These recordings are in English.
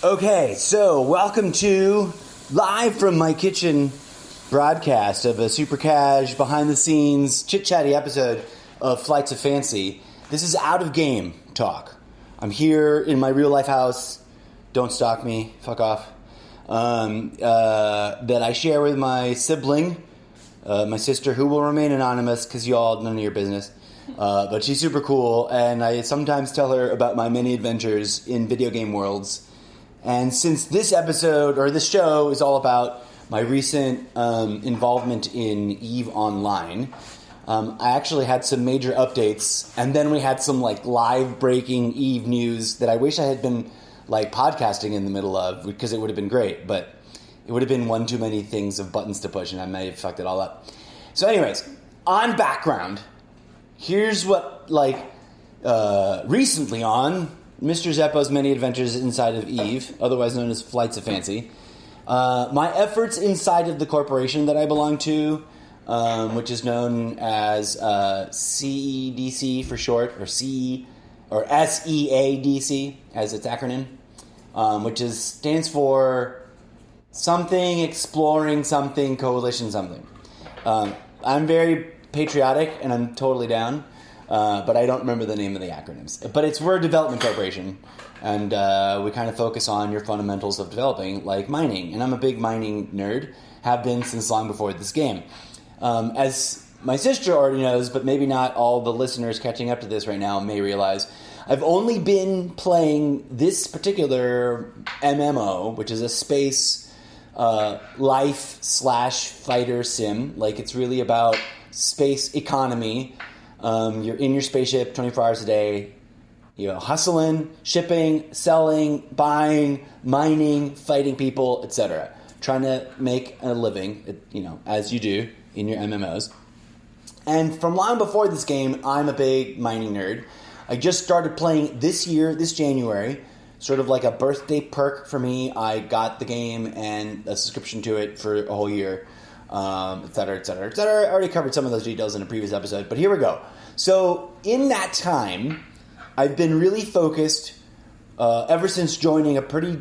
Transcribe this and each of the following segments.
Okay, so welcome to live from my kitchen broadcast of a super cash, behind-the-scenes, chit-chatty episode of Flights of Fancy. This is out-of-game talk. I'm here in my real-life house. Don't stalk me. Fuck off. That I share with my sibling, my sister, who will remain anonymous because y'all, none of your business. But she's super cool, and I sometimes tell her about my many adventures in video game worlds. And since this episode, or this show, is all about my recent involvement in EVE Online, I actually had some major updates, and then we had some live breaking EVE news that I wish I had been podcasting in the middle of, because it would have been great, but it would have been one too many things of buttons to push, and I may have fucked it all up. So anyways, on background, here's what, recently on Mr. Zeppo's Many Adventures Inside of EVE, otherwise known as Flights of Fancy, my efforts inside of the corporation that I belong to, which is known as CEDC for short, or SEADC as its acronym, which stands for something, exploring something, coalition something. I'm very patriotic, and I'm totally down. But I don't remember the name of the acronyms. But we're a development corporation, and we kind of focus on your fundamentals of developing, like mining. And I'm a big mining nerd, have been since long before this game. As my sister already knows, but maybe not all the listeners catching up to this right now may realize, I've only been playing this particular MMO, which is a space life/fighter sim. It's really about space economy. You're in your spaceship 24 hours a day, hustling, shipping, selling, buying, mining, fighting people, etc. Trying to make a living, as you do in your MMOs. And from long before this game, I'm a big mining nerd. I just started playing this year, this January, sort of like a birthday perk for me. I got the game and a subscription to it for a whole year. Et cetera, et cetera, et cetera. I already covered some of those details in a previous episode, but here we go. So, in that time, I've been really focused, ever since joining a pretty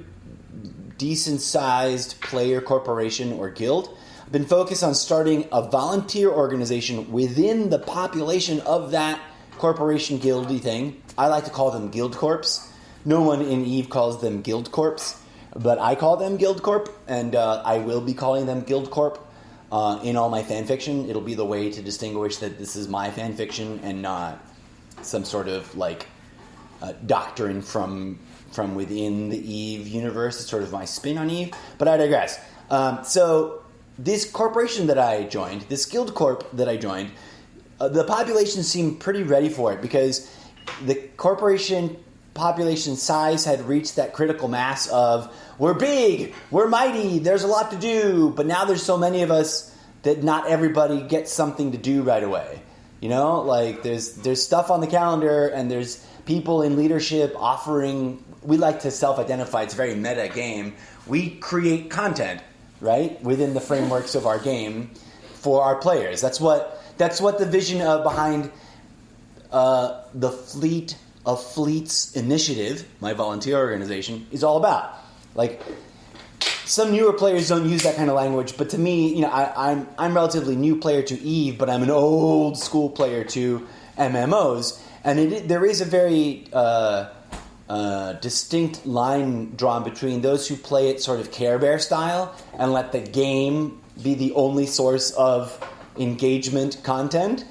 decent-sized player corporation or guild, I've been focused on starting a volunteer organization within the population of that corporation guildy thing. I like to call them guild corps. No one in EVE calls them guild corps, but I call them guild corp, and I will be calling them guild corp. In all my fan fiction, it'll be the way to distinguish that this is my fan fiction and not some sort of doctrine from within the EVE universe. It's sort of my spin on EVE, but I digress. So this corporation that I joined, this guild corp that I joined, the population seemed pretty ready for it because the corporation population size had reached that critical mass of we're big, we're mighty, there's a lot to do, but now there's so many of us that not everybody gets something to do right away. There's stuff on the calendar, and there's people in leadership offering. We like to self-identify. It's a very meta game. We create content, right, within the frameworks of our game for our players. That's what the vision behind the Fleet of Fleets initiative, my volunteer organization, is all about. Some newer players don't use that kind of language, but to me, I'm relatively new player to EVE, but I'm an old school player to MMOs, and there is a very distinct line drawn between those who play it sort of Care Bear style and let the game be the only source of engagement content,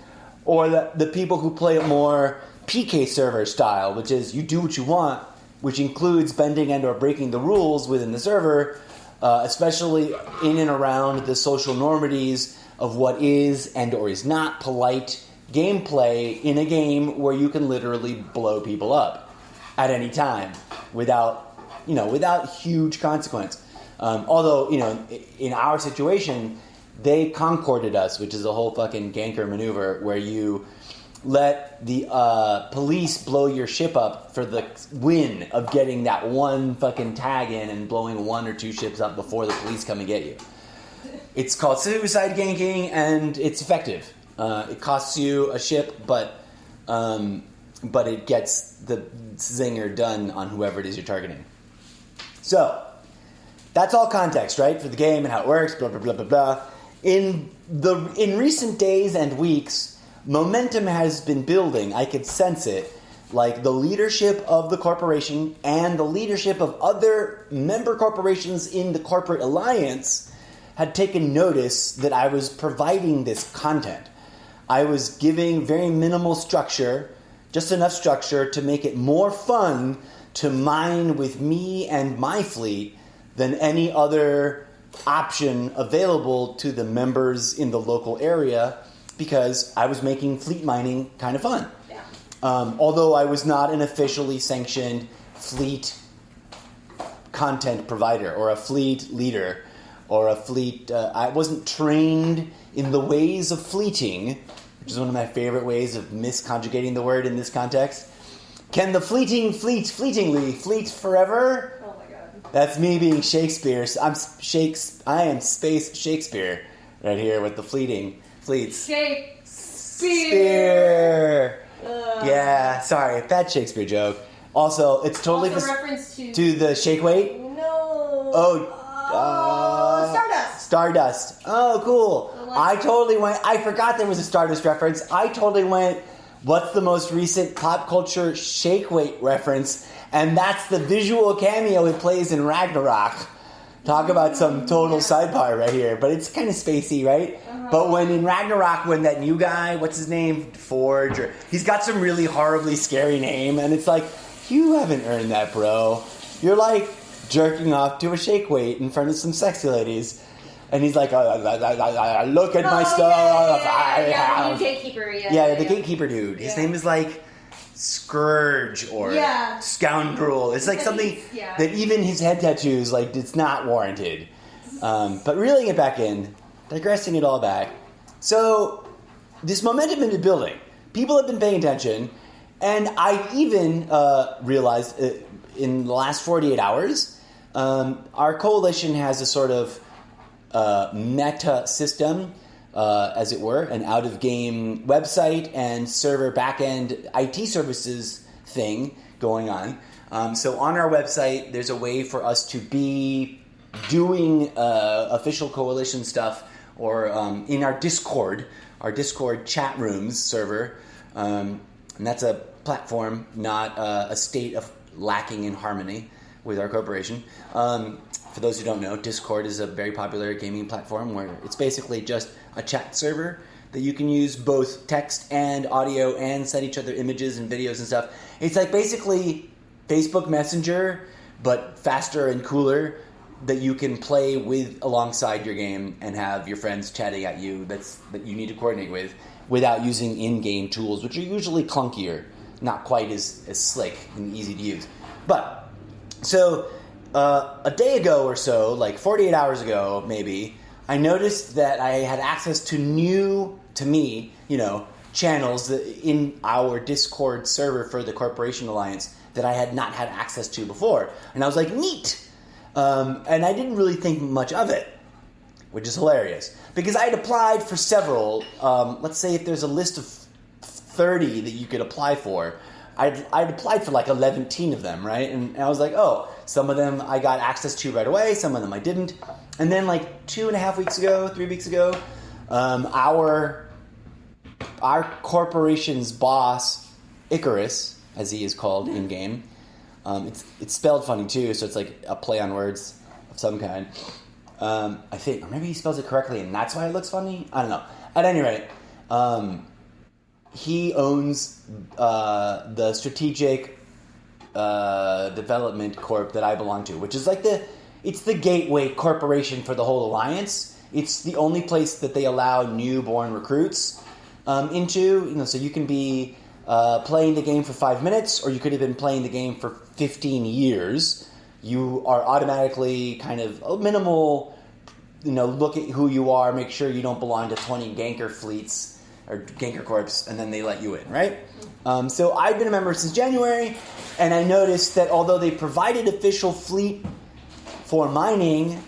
or the people who play it more PK server style, which is you do what you want, which includes bending and or breaking the rules within the server, especially in and around the social normities of what is and or is not polite gameplay in a game where you can literally blow people up at any time without huge consequence. Although, in our situation, they concorded us, which is a whole fucking ganker maneuver where you let the police blow your ship up for the win of getting that one fucking tag in and blowing one or two ships up before the police come and get you. It's called suicide ganking, and it's effective. It costs you a ship, but it gets the zinger done on whoever it is you're targeting. So, that's all context, right, for the game and how it works, blah, blah, blah, blah, blah. In recent days and weeks, momentum has been building. I could sense it. Like the leadership of the corporation and the leadership of other member corporations in the corporate alliance had taken notice that I was providing this content. I was giving very minimal structure, just enough structure to make it more fun to mine with me and my fleet than any other option available to the members in the local area, because I was making fleet mining kind of fun. Yeah. Although I was not an officially sanctioned fleet content provider or a fleet leader or a fleet... I wasn't trained in the ways of fleeting, which is one of my favorite ways of misconjugating the word in this context. Can the fleeting fleetingly fleet forever? Oh my God. That's me being Shakespeare. I am space Shakespeare right here with the fleeting fleets. Shakespeare. Yeah, sorry, bad Shakespeare joke. Also, it's totally also reference to the shake weight. No. Stardust. Oh, cool. I forgot there was a Stardust reference. I totally went, what's the most recent pop culture shake weight reference? And that's the visual cameo it plays in Ragnarok. Talk about some total sidebar right here. But it's kind of spacey, right? Uh-huh. But when in Ragnarok, when that new guy, what's his name? Forge. He's got some really horribly scary name. And it's like, you haven't earned that, bro. You're like jerking off to a shake weight in front of some sexy ladies. And he's like, look at my stuff. Yeah, the gatekeeper. The gatekeeper dude. His name is like Scourge or Scoundrel. It's like something that even his head tattoos, like, it's not warranted. But reeling it back in, digressing it all back. So, this momentum into building. People have been paying attention. And I even realized in the last 48 hours, our coalition has a sort of meta system, as it were, an out-of-game website and server back-end IT services thing going on. So on our website, there's a way for us to be doing official coalition stuff, or in our Discord chat rooms server, and that's a platform, not a state of lacking in harmony with our corporation. For those who don't know, Discord is a very popular gaming platform where it's basically just a chat server that you can use both text and audio and send each other images and videos and stuff. It's like basically Facebook Messenger, but faster and cooler, that you can play with alongside your game and have your friends chatting at you that you need to coordinate with without using in-game tools, which are usually clunkier, not quite as slick and easy to use. But, so... a day ago or so, like 48 hours ago maybe, I noticed that I had access to new, to me, channels in our Discord server for the Corporation Alliance that I had not had access to before. And I was like, neat! And I didn't really think much of it, which is hilarious. Because I had applied for several, let's say if there's a list of 30 that you could apply for, I'd applied for like 11 of them, right? And I was like, oh, some of them I got access to right away, some of them I didn't. And then like 3 weeks ago, our corporation's boss, Icarus, as he is called in-game, it's spelled funny too, so it's like a play on words of some kind. I think, or maybe he spells it correctly and that's why it looks funny? I don't know. At any rate, he owns the strategic development corp that I belong to, which is like it's the gateway corporation for the whole alliance. It's the only place that they allow newborn recruits into. So you can be playing the game for 5 minutes, or you could have been playing the game for 15 years. You are automatically kind of a minimal, look at who you are, make sure you don't belong to 20 ganker fleets or ganker corps, and then they let you in, right? So I've been a member since January, and I noticed that although they provided official fleet for mining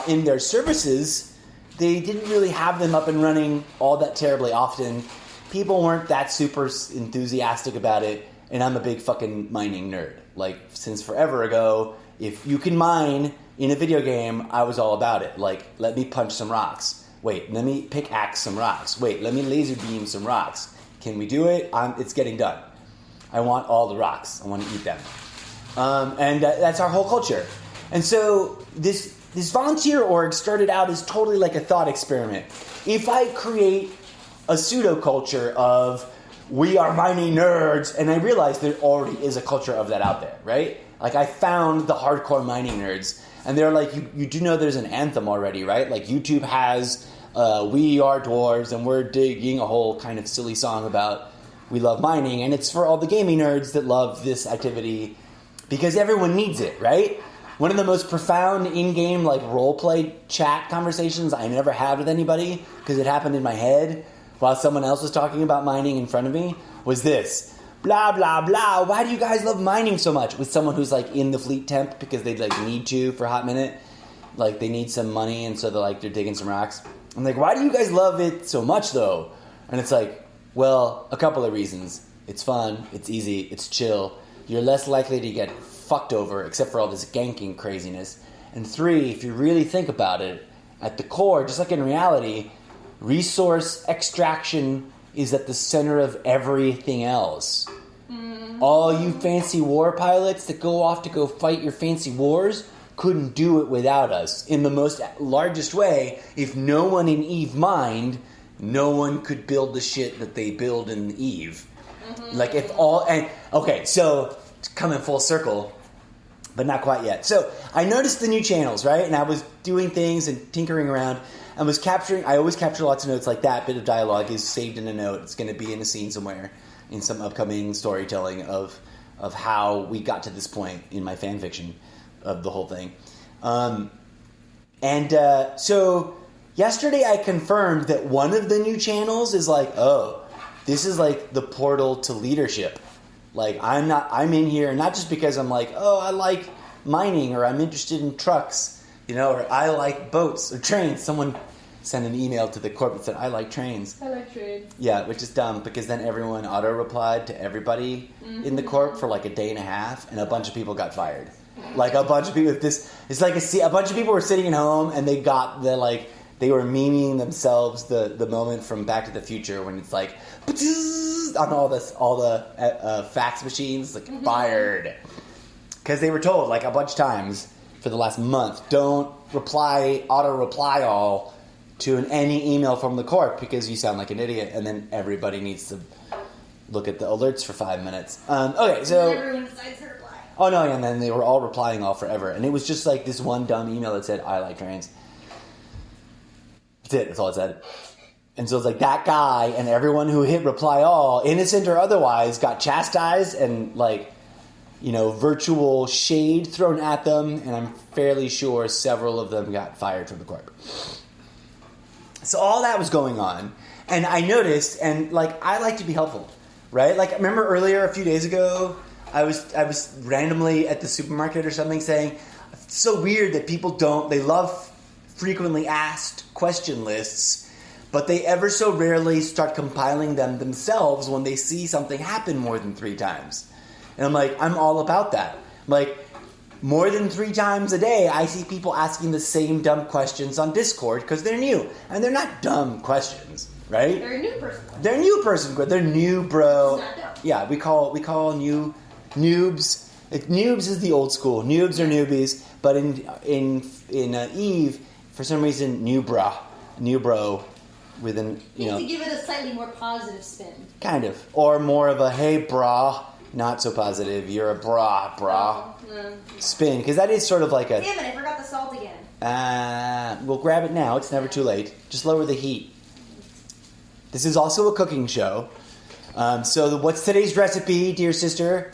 in their services, they didn't really have them up and running all that terribly often. People weren't that super enthusiastic about it, and I'm a big fucking mining nerd. Like, since forever ago, if you can mine in a video game, I was all about it. Like, let me punch some rocks. Wait, let me pickaxe some rocks. Wait, let me laser beam some rocks. Can we do it? It's getting done. I want all the rocks. I want to eat them. That's our whole culture. And so this volunteer org started out as totally like a thought experiment. If I create a pseudo culture of we are mining nerds, and I realized there already is a culture of that out there, right? Like I found the hardcore mining nerds, and they're like, you do know there's an anthem already, right? Like YouTube has We Are Dwarves, and we're digging a whole kind of silly song about we love mining, and it's for all the gaming nerds that love this activity because everyone needs it, right? One of the most profound in-game like role-play chat conversations I never had with anybody, because it happened in my head while someone else was talking about mining in front of me, was this. Blah, blah, blah. Why do you guys love mining so much? With someone who's like in the fleet temp because they like need to for a hot minute. Like they need some money and so they're digging some rocks. I'm like, why do you guys love it so much though? And it's like, well, a couple of reasons. It's fun, it's easy, it's chill. You're less likely to get fucked over except for all this ganking craziness. And 3, if you really think about it, at the core, just like in reality, resource extraction is at the center of everything else. All you fancy war pilots that go off to go fight your fancy wars couldn't do it without us. In the most largest way, if no one in Eve mined, no one could build the shit that they build in Eve. Like if all... and okay, so coming full circle, but not quite yet. So I noticed the new channels, right? And I was doing things and tinkering around and was capturing... I always capture lots of notes like that. Bit of dialogue is saved in a note. It's going to be in a scene somewhere in some upcoming storytelling of how we got to this point in my fan fiction of the whole thing. So yesterday I confirmed that one of the new channels is like, oh, this is like the portal to leadership. Like I'm in here not just because I'm like, oh, I like mining or I'm interested in trucks, or I like boats or trains. Someone sent an email to the corp that said, I like trains. I like trains. Yeah, which is dumb because then everyone auto-replied to everybody in the corp for like a day and a half and a bunch of people got fired. Like a bunch of people, it's like a bunch of people were sitting at home and they got they were memeing themselves the moment from Back to the Future when it's like on all the fax machines, like fired. Because they were told like a bunch of times for the last month, don't auto-reply all to any email from the corp because you sound like an idiot, and then everybody needs to look at the alerts for 5 minutes. Okay, so... everyone decides to reply. Oh, no, and then they were all replying all forever. And it was just like this one dumb email that said, I like trains. That's it. That's all it said. And so it's like that guy and everyone who hit reply all, innocent or otherwise, got chastised and virtual shade thrown at them. And I'm fairly sure several of them got fired from the corp. So all that was going on. And I noticed, and I like to be helpful, right? Like, remember earlier, a few days ago, I was randomly at the supermarket or something saying, it's so weird that people they love frequently asked question lists, but they ever so rarely start compiling them themselves when they see something happen more than 3 times. And I'm like, I'm all about that. Like, more than 3 times a day, I see people asking the same dumb questions on Discord because they're new. And they're not dumb questions, right? They're a new person. They're new person. They're new, bro. It's not dumb. Yeah, we call new noobs. Noobs is the old school. Noobs are newbies, but in Eve, for some reason, new bro, with an You need to give it a slightly more positive spin. kind of, or more of a hey brah, not so positive. You're a brah spin, because that is sort of like a. Damn it! I forgot the salt again. We'll grab it now. It's never too late. Just lower the heat. This is also a cooking show. So what's today's recipe, dear sister?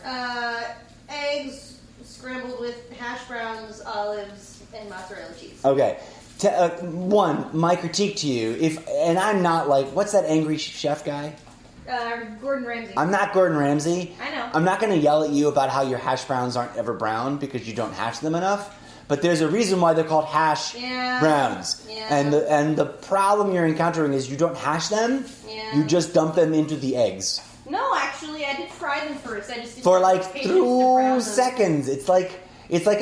Eggs scrambled with hash browns, olives, and mozzarella cheese. Okay. My critique to you, and I'm not like, what's that angry chef guy? Gordon Ramsay. I'm not Gordon Ramsay. I know. I'm not going to yell at you about how your hash browns aren't ever brown because you don't hash them enough. But there's a reason why they're called hash browns. Yeah. And the problem you're encountering is you don't hash them. Yeah. You just dump them into the eggs. No, actually, I did fry them first. I just didn't For have like patience to brown 2 them. seconds. It's like It's like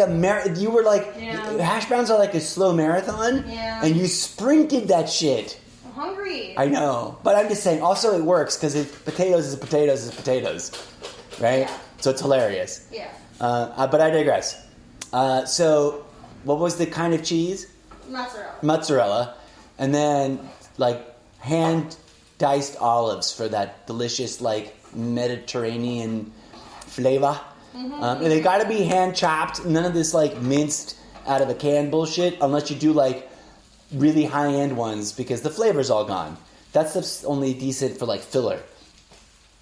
you were like, hash browns are like a slow marathon, and you sprinted that shit. I'm hungry. I know, but I'm just saying. Also, it works because potatoes is potatoes, right? Yeah. So it's hilarious. Yeah. But I digress. So, what was the kind of cheese? Mozzarella, and then like hand diced olives for that delicious like Mediterranean flavor. And they got to be hand chopped. None of this like minced out of a can bullshit, unless you do like really high end ones because the flavor's all gone. That stuff's only decent for like filler.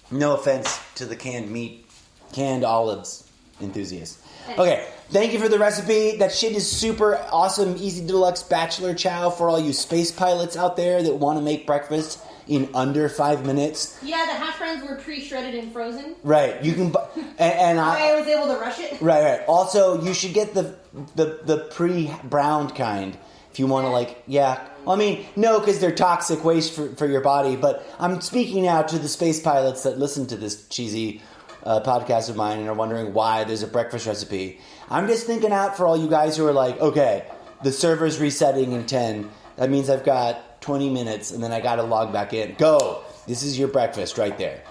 No offense to the canned olives enthusiasts. Okay, thank you for the recipe. That shit is super awesome, easy deluxe bachelor chow for all you space pilots out there that want to make breakfast in under 5 minutes. Yeah, the hash browns were pre-shredded and frozen. Right, you can, and I was able to rush it. Right. Also, you should get the pre-browned kind if you want to like, Well, I mean, no, because they're toxic waste for your body. But I'm speaking now to the space pilots that listen to this cheesy podcast of mine and are wondering why there's a breakfast recipe. I'm just thinking out for all you guys who are like, okay, the server's resetting in 10. That means I've got 20 minutes and then I got to log back in. Go. This is your breakfast right there.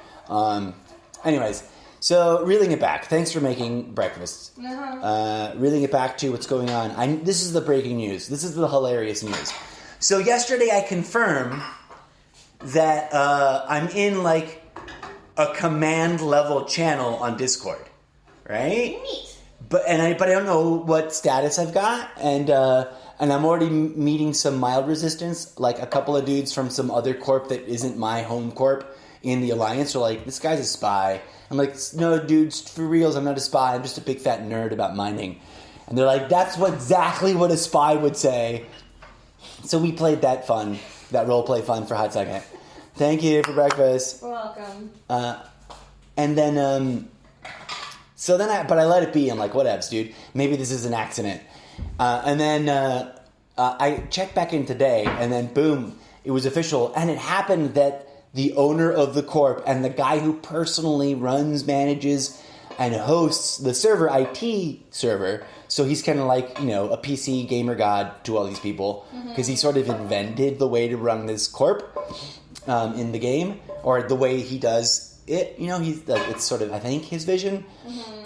Anyways, so reeling it back. Thanks for making breakfast. Reeling it back to what's going on. This is the breaking news. This is the hilarious news. So yesterday I confirmed that I'm in like a command level channel on Discord, right? Neat. But I don't know what status I've got, and I'm already meeting some mild resistance. Like a couple of dudes from some other corp that isn't my home corp in the alliance are like, "This guy's a spy." I'm like, "No, dudes, for reals, I'm not a spy. I'm just a big fat nerd about mining." And they're like, "That's exactly what a spy would say." So we played that roleplay fun for a hot second. Thank you for breakfast. You're welcome. And then, but I let it be. I'm like, whatevs, dude. Maybe this is an accident. And then I checked back in today, and then boom, it was official. And it happened that the owner of the corp and the guy who personally manages, and hosts the server, IT server. So he's kind of like, a PC gamer god to all these people because he sort of invented the way to run this corp in the game, or the way he does it. He's like, it's sort of, I think, his vision.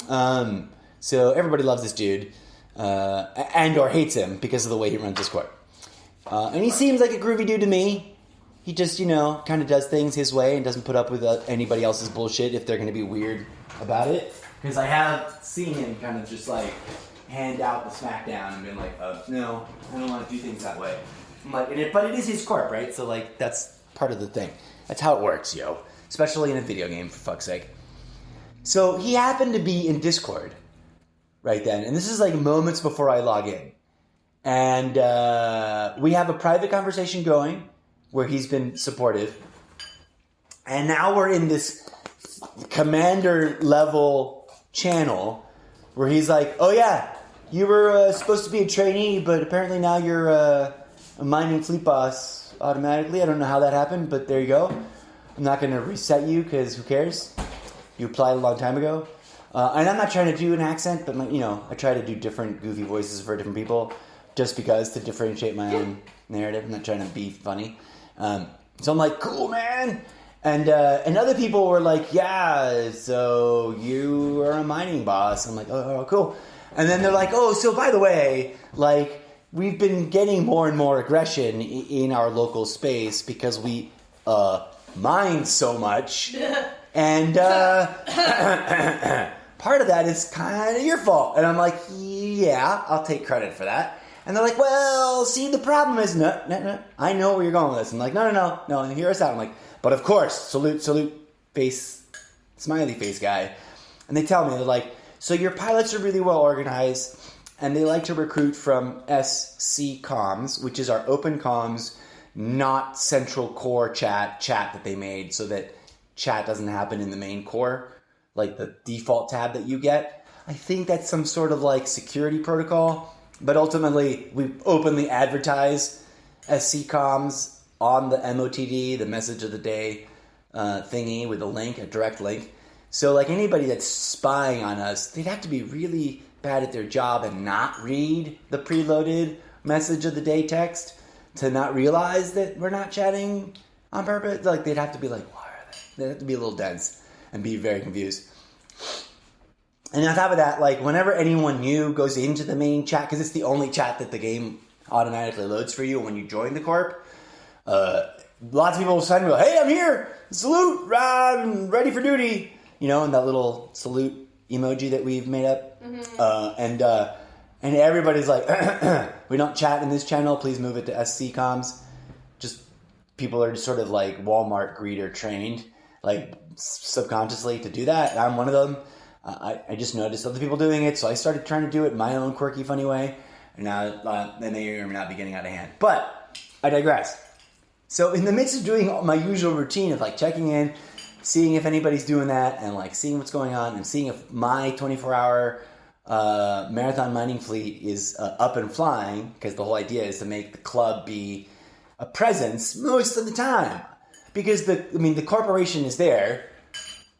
So everybody loves this dude, and or hates him because of the way he runs his corp. And he seems like a groovy dude to me. He just, kind of does things his way and doesn't put up with anybody else's bullshit if they're going to be weird about it. Because I have seen him kind of just like hand out the smackdown and been like, no, I don't want to do things that way. I'm like, but it is his corp, right? So like, that's part of the thing. That's how it works, yo. Especially in a video game, for fuck's sake. So he happened to be in Discord right then. And this is like moments before I log in. And we have a private conversation going where he's been supportive. And now we're in this commander level channel where he's like, oh yeah, you were supposed to be a trainee, but apparently now you're a mining fleet boss automatically. I don't know how that happened, but there you go. I'm not going to reset you because who cares? You applied a long time ago. And I'm not trying to do an accent, but I try to do different goofy voices for different people just because to differentiate my own narrative. I'm not trying to be funny. So I'm like, cool, man. And other people were like, yeah, so you are a mining boss. I'm like, oh, cool. And then they're like, oh, so by the way, like, we've been getting more and more aggression in our local space because we mine so much. And part of that is kind of your fault. And I'm like, yeah, I'll take credit for that. And they're like, well, see, the problem is, no, I know where you're going with this. I'm like, no, hear us out. I'm like, but of course, salute, face, smiley face guy. And they tell me, they're like, so your pilots are really well organized, and they like to recruit from SC Comms, which is our open comms, not central core chat that they made so that chat doesn't happen in the main core, like the default tab that you get. I think that's some sort of like security protocol, but ultimately we openly advertise SC Comms on the MOTD, the message of the day thingy with a direct link. So like anybody that's spying on us, they'd have to be really bad at their job and not read the preloaded message of the day text to not realize that we're not chatting on purpose. Like, they'd have to be like, why are they? They'd have to be a little dense and be very confused. And on top of that, like, whenever anyone new goes into the main chat, because it's the only chat that the game automatically loads for you when you join the corp, lots of people will suddenly go, hey, I'm here, salute, I'm ready for duty, you know, and that little salute emoji that we've made up. Mm-hmm. And everybody's like, we don't chat in this channel, please move it to SC comms. Just people are just sort of like Walmart greeter trained, like subconsciously to do that. And I'm one of them. I just noticed other people doing it, so I started trying to do it in my own quirky, funny way. And now they may or may not be getting out of hand. But I digress. So in the midst of doing my usual routine of like checking in, seeing if anybody's doing that, and like seeing what's going on, and seeing if my 24-hour marathon mining fleet is up and flying, because the whole idea is to make the club be a presence most of the time. Because the corporation is there,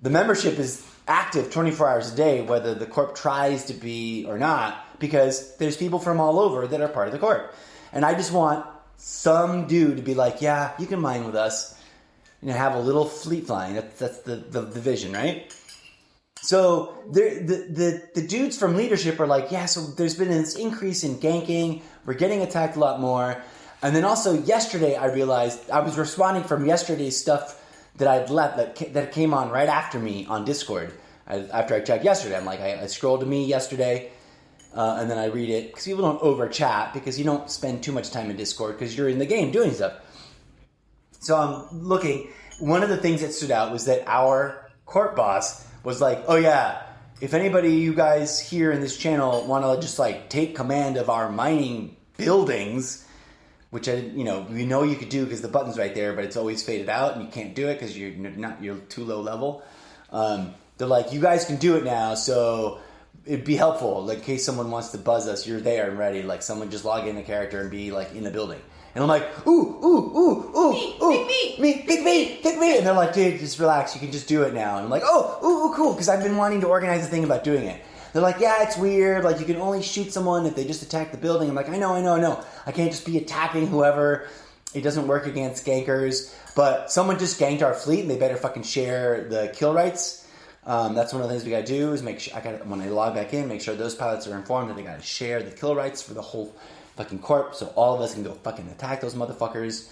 the membership is active 24 hours a day, whether the corp tries to be or not, because there's people from all over that are part of the corp. And I just want some dude to be like, yeah, you can mine with us, and have a little fleet flying. That's the vision, right? So the dudes from leadership are like, yeah, so there's been this increase in ganking. We're getting attacked a lot more. And then also yesterday I realized I was responding from yesterday's stuff that I'd left that came on right after me on Discord. After I checked yesterday, I'm like, I scrolled to me yesterday, and then I read it, because people don't over chat, because you don't spend too much time in Discord, because you're in the game doing stuff. So I'm looking. One of the things that stood out was that our corp boss was like, oh yeah, if anybody you guys here in this channel want to just like take command of our mining buildings, which we know you could do because the button's right there, but it's always faded out and you can't do it because you're too low level. They're like, you guys can do it now, so it'd be helpful. Like, in case someone wants to buzz us, you're there and ready. Like, someone just log in a character and be like in the building. And I'm like, pick me. And they're like, dude, just relax. You can just do it now. And I'm like, cool. Because I've been wanting to organize a thing about doing it. They're like, yeah, it's weird. Like, you can only shoot someone if they just attack the building. I'm like, I know. I can't just be attacking whoever. It doesn't work against gankers. But someone just ganked our fleet, and they better fucking share the kill rights. That's one of the things we gotta do is make sure, when I log back in, make sure those pilots are informed that they gotta share the kill rights for the whole fucking corp, so all of us can go fucking attack those motherfuckers.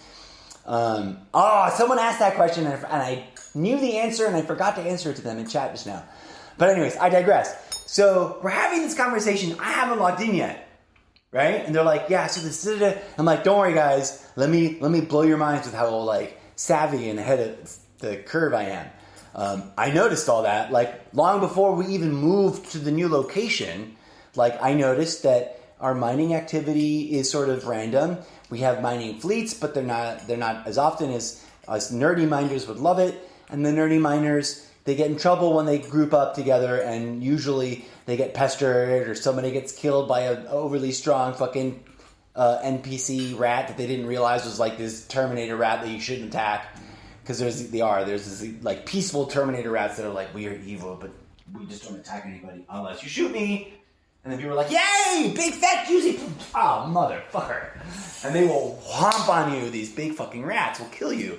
Someone asked that question, and I knew the answer, and I forgot to answer it to them in chat just now. But anyways, I digress. So we're having this conversation. I haven't logged in yet, right? And they're like, yeah, so this is it. I'm like, don't worry, guys. Let me blow your minds with how like savvy and ahead of the curve I am. I noticed all that, like, long before we even moved to the new location. Like, I noticed that our mining activity is sort of random. We have mining fleets, but they're not as often as us nerdy miners would love it. And the nerdy miners, they get in trouble when they group up together, and usually they get pestered or somebody gets killed by an overly strong fucking NPC rat that they didn't realize was like this Terminator rat that you shouldn't attack. Because there's this like peaceful Terminator rats that are like, we are evil, but we just don't attack anybody unless you shoot me. And then people are like, yay, big fat juicy, oh motherfucker. And they will whomp on you. These big fucking rats will kill you.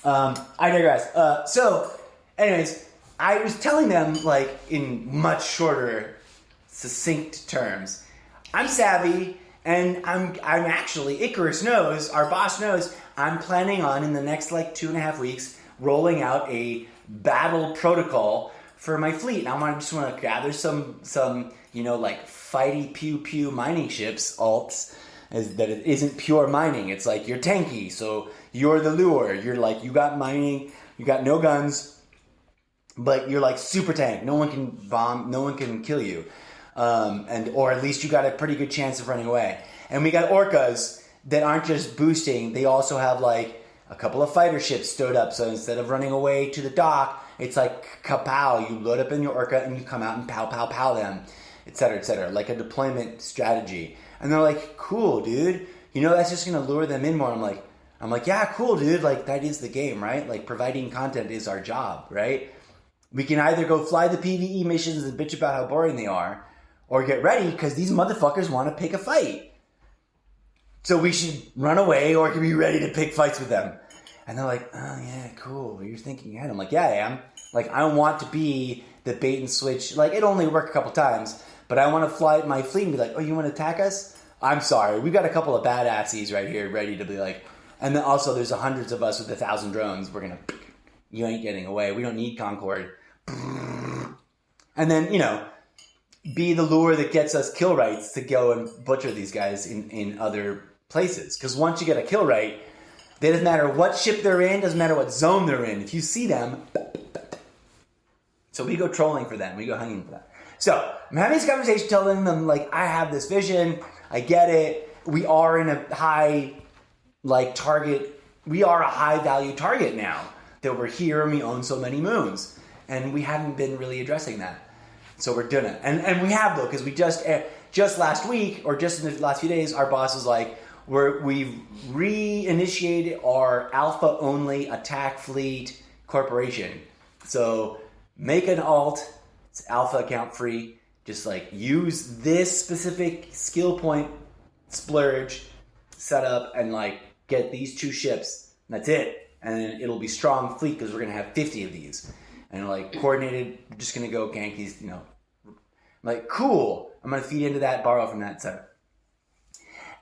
I digress. So anyways, I was telling them, like, in much shorter, succinct terms, I'm savvy, and I'm actually, Icarus knows, our boss knows, I'm planning on, in the next, like, 2.5 weeks, rolling out a battle protocol for my fleet. And I just want to gather some like, fighty pew-pew mining ships, alts, that it isn't pure mining. It's like, you're tanky, so you're the lure. You're like, you got mining, you got no guns, but you're like super tank. No one can bomb, no one can kill you. Or at least you got a pretty good chance of running away. And we got orcas that aren't just boosting, they also have like a couple of fighter ships stood up, so instead of running away to the dock, it's like kapow, you load up in your orca and you come out and pow them, etc., like a deployment strategy. And they're like, cool, dude, that's just gonna lure them in more. I'm like, yeah, cool, dude, like, that is the game, right? Like, providing content is our job, right? We can either go fly the PvE missions and bitch about how boring they are, or get ready because these motherfuckers want to pick a fight. So we should run away or be ready to pick fights with them. And they're like, oh yeah, cool. You're thinking ahead. I'm like, yeah, I am. Like, I want to be the bait and switch. Like, it only worked a couple times, but I want to fly my fleet and be like, oh, you want to attack us? I'm sorry. We've got a couple of badasses right here ready to be like, and then also there's hundreds of us with 1,000 drones. We're going to, you ain't getting away. We don't need Concord. And then, you know, be the lure that gets us kill rights to go and butcher these guys in other places. Because once you get a kill right, it doesn't matter what ship they're in, doesn't matter what zone they're in. If you see them, so we go trolling for them. We go hunting for them. So I'm having this conversation telling them, like, I have this vision. I get it. We are in a high, like, target. We are a high value target now that we're here and we own so many moons. And we haven't been really addressing that. So we're doing it. And we have, though, because we just last week, or just in the last few days, our boss was like, we've reinitiated our alpha-only attack fleet corporation. So make an alt. It's alpha account free. Just like use this specific skill point splurge setup and like get these 2 ships. That's it. And then it'll be strong fleet because we're going to have 50 of these. And like coordinated, we're just going to go gank these, you know. I'm like, cool. I'm going to feed into that, borrow from that setup.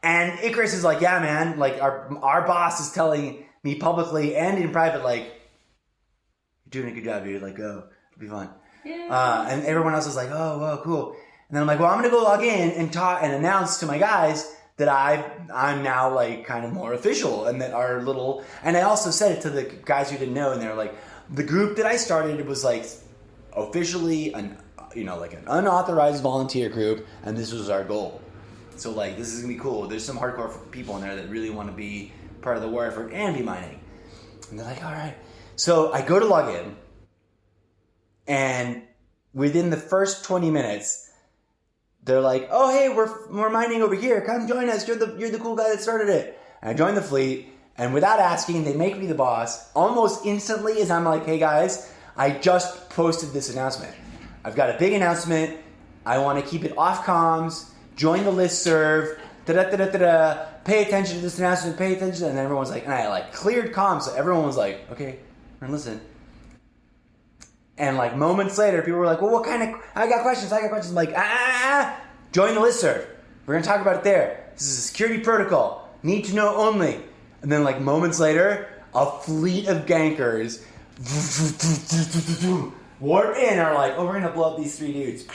And Icarus is like, yeah, man, like our boss is telling me publicly and in private, like, you're doing a good job, dude. Like, go. It'll be fun. Yeah. And everyone else is like, oh, well, cool. And then I'm like, well, I'm going to go log in and talk and announce to my guys that I'm now like kind of more official and that our little, and I also said it to the guys who didn't know, and they're like, the group that I started was like officially an unauthorized volunteer group, and this was our goal. So like, this is gonna be cool. There's some hardcore people in there that really want to be part of the war effort and be mining. And they're like, all right. So I go to log in, and within the first 20 minutes, they're like, oh hey, we're mining over here. Come join us. You're the cool guy that started it. And I joined the fleet, and without asking, they make me the boss almost instantly. As I'm like, hey guys, I just posted this announcement. I've got a big announcement. I want to keep it off comms. Join the listserv, pay attention to this announcement, pay attention, and then everyone's like, and I like cleared comms, so everyone was like, okay, we're gonna listen. And like moments later, people were like, well, what kind of, I got questions, I'm like, join the listserv. We're gonna talk about it there. This is a security protocol, need to know only. And then like moments later, a fleet of gankers warp in and are like, oh, we're gonna blow up these 3 dudes.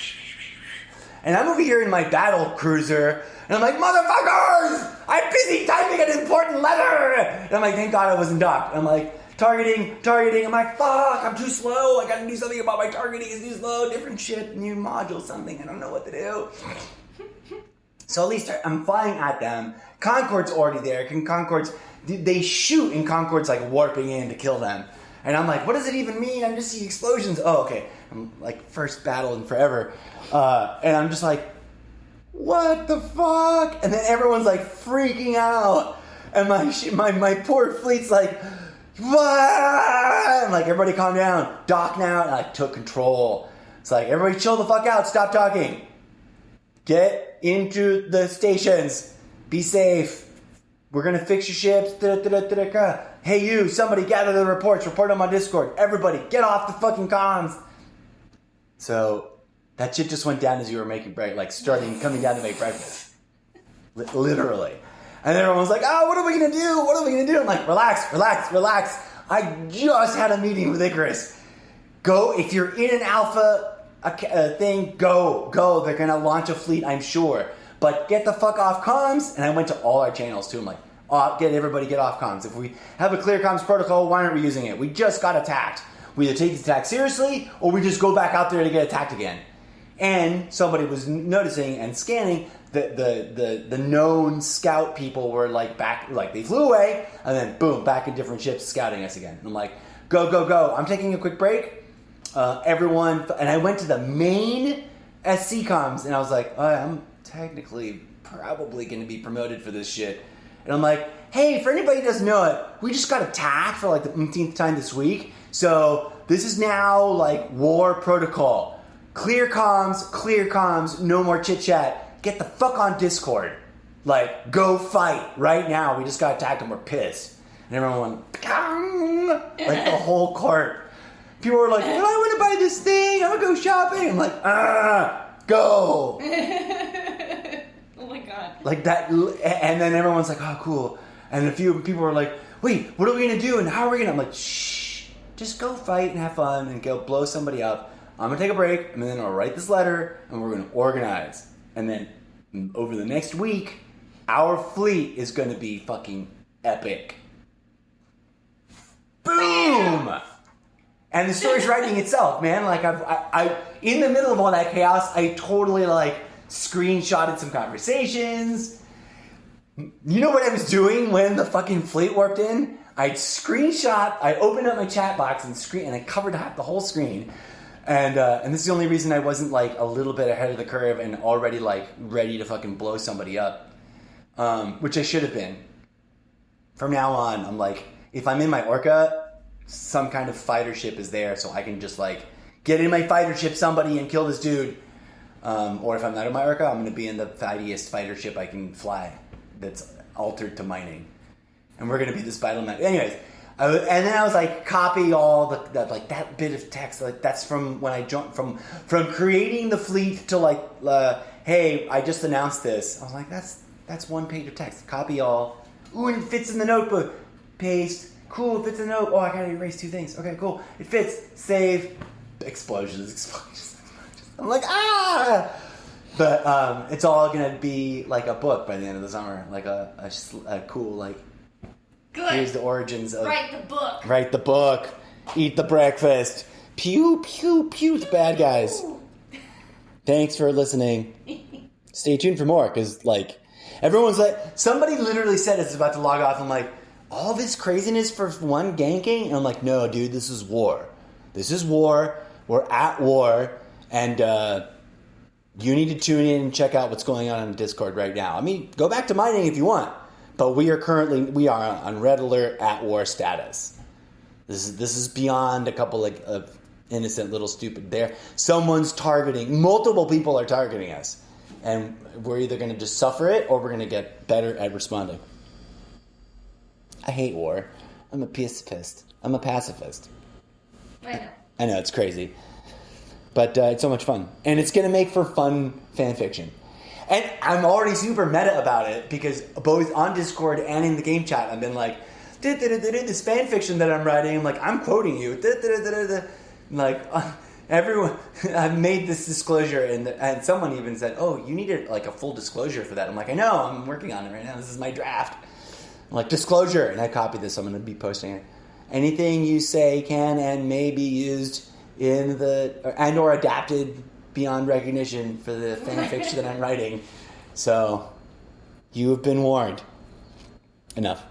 And I'm over here in my battle cruiser, and I'm like, motherfuckers! I'm busy typing an important letter! And I'm like, thank God I wasn't docked. I'm like, targeting. I'm like, fuck, I'm too slow. I gotta do something about my targeting. It's too slow. Different shit, new module, something. I don't know what to do. So at least I'm flying at them. Concord's already there. They shoot, and Concord's like warping in to kill them. And I'm like, what does it even mean? I'm just seeing explosions. Oh, okay. I'm like, first battle in forever. And I'm just like, what the fuck? And then everyone's like freaking out. And my poor fleet's like, what? And like, everybody calm down. Dock now. And I took control. It's like, everybody chill the fuck out. Stop talking. Get into the stations. Be safe. We're going to fix your ships. Hey, you, somebody gather the reports. Report them on Discord. Everybody, get off the fucking comms. So that shit just went down as you were making breakfast, like coming down to make breakfast. Literally. And everyone was like, oh, what are we going to do? I'm like, relax. I just had a meeting with Icarus. Go, if you're in an alpha thing, go. They're going to launch a fleet, I'm sure. But get the fuck off comms. And I went to all our channels too. I'm like, get off comms. If we have a clear comms protocol, why aren't we using it? We just got attacked. We either take the attack seriously, or we just go back out there to get attacked again. And somebody was noticing and scanning that the known scout people were like back, like they flew away, and then boom, back in different ships scouting us again. And I'm like, go. I'm taking a quick break. Everyone, and I went to the main SC comms, and I was like, I'm technically probably going to be promoted for this shit. And I'm like, hey, for anybody who doesn't know it, we just got attacked for like the 18th time this week. So this is now like war protocol. clear comms, no more chit chat. Get the fuck on Discord. Like, go fight right now. We just got attacked and we're pissed. And everyone went, "Ping!" Like the whole court. People were like, well, I want to buy this thing. I'm going to go shopping. I'm like, go. Oh my God. Like that. And then everyone's like, oh, cool. And a few people were like, wait, what are we going to do? And how are we going to? I'm like, shh. Just go fight and have fun and go blow somebody up. I'm going to take a break. And then I'll write this letter. And we're going to organize. And then over the next week, our fleet is going to be fucking epic. Boom! And the story's writing itself, man. Like, I in the middle of all that chaos, I totally, like, screenshotted some conversations. You know what I was doing when the fucking fleet warped in? I opened up my chat box and I covered half the whole screen. And this is the only reason I wasn't, like, a little bit ahead of the curve and already, like, ready to fucking blow somebody up. Which I should have been. From now on, I'm like, if I'm in my Orca, some kind of fighter ship is there, so I can just, like, get in my fighter ship somebody and kill this dude. Or if I'm not in my Orca, I'm going to be in the fightiest fighter ship I can fly that's altered to mining. And we're going to be this battle map. Anyways, and then I was like, copy all the like that bit of text. Like, that's from when I jumped from creating the fleet to, like, hey, I just announced this. I was like, that's one page of text. Copy all. Ooh, and it fits in the notebook. Paste. Cool, it fits in the note. Oh, I gotta erase 2 things. Okay, cool. It fits. Save. Explosions. I'm like, ah! But it's all gonna be like a book by the end of the summer. Like a cool, like, good. Here's the origins of... Write the book. Eat the breakfast. Pew, pew, pew. The bad guys. Thanks for listening. Stay tuned for more, because, like, everyone's like... Somebody literally said it's about to log off. I'm like, all this craziness for one ganking? And I'm like, no, dude, this is war. This is war. We're at war. And you need to tune in and check out what's going on Discord right now. I mean, go back to mining if you want. But we are on red alert at war status. This is beyond a couple of innocent little stupid there. Someone's targeting. Multiple people are targeting us. And we're either going to just suffer it or we're going to get better at responding. I hate war. I'm a pacifist. I'm a pacifist. I know, it's crazy. But it's so much fun. And it's going to make for fun fan fiction. And I'm already super meta about it because both on Discord and in the game chat, I've been like, this fan fiction that I'm writing, I'm like, I'm quoting you. Like, everyone, I've made this disclosure, and someone even said, oh, you needed, like, a full disclosure for that. I'm like, I know, I'm working on it right now. This is my draft. I'm like, disclosure, and I copied this, so I'm going to be posting it. Anything you say can and may be used in or adapted beyond recognition for the fan fiction that I'm writing. So, you have been warned. Enough.